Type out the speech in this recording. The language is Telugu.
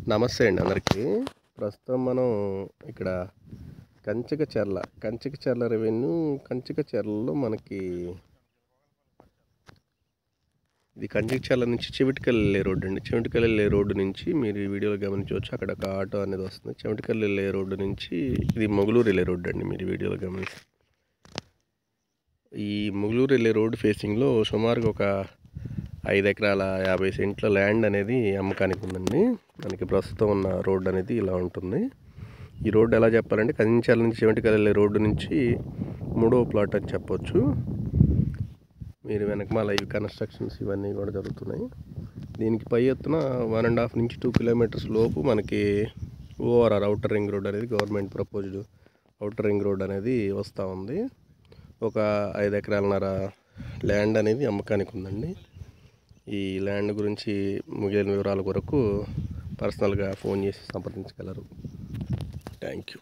నమస్తే అండి అందరికీ. ప్రస్తుతం మనం ఇక్కడ కంచికచర్ల రెవెన్యూ కంచికచర్లలో మనకి ఇది కంచికచర్ల నుంచి చెవిటికల్ వెళ్ళే రోడ్డు అండి. చెవిటికల్ వెళ్ళే రోడ్డు నుంచి మీరు ఈ వీడియోలో గమనించవచ్చు. అక్కడ ఒక ఆటో అనేది వస్తుంది. చెవిటికల్ వెళ్ళే రోడ్డు నుంచి ఇది మొగలూరు వెళ్ళే రోడ్డు అండి. మీరు ఈ వీడియోలో గమనిస్తే ఈ మొగలూరు వెళ్ళే రోడ్డు ఫేసింగ్లో సుమారుగా ఒక 5 ఎకరాల 50 సెంట్ల ల్యాండ్ అనేది అమ్మకానికి ఉందండి. మనకి ప్రస్తుతం ఉన్న రోడ్డు అనేది ఇలా ఉంటుంది. ఈ రోడ్డు ఎలా చెప్పాలంటే కంచికచర్ల నుంచి చెవిటికల్ వెళ్ళే రోడ్డు నుంచి 3వ ప్లాట్ అని చెప్పొచ్చు. మీరు వెనకమాల ఇవి కన్స్ట్రక్షన్స్ ఇవన్నీ కూడా జరుగుతున్నాయి. దీనికి పై ఎత్తున 1.5 నుంచి 2 కిలోమీటర్స్ లోపు మనకి ఓఆర్ఆర్ అవుటర్ రింగ్ రోడ్ అనేది government proposed outer ring road అనేది వస్తూ ఉంది. ఒక 5 ఎకరాలన్నర ల్యాండ్ అనేది అమ్మకానికి ఉందండి. ఈ ల్యాండ్ గురించి మిగిలిన వివరాల కొరకు పర్సనల్గా ఫోన్ చేసి సంప్రదించగలరు. Thank you.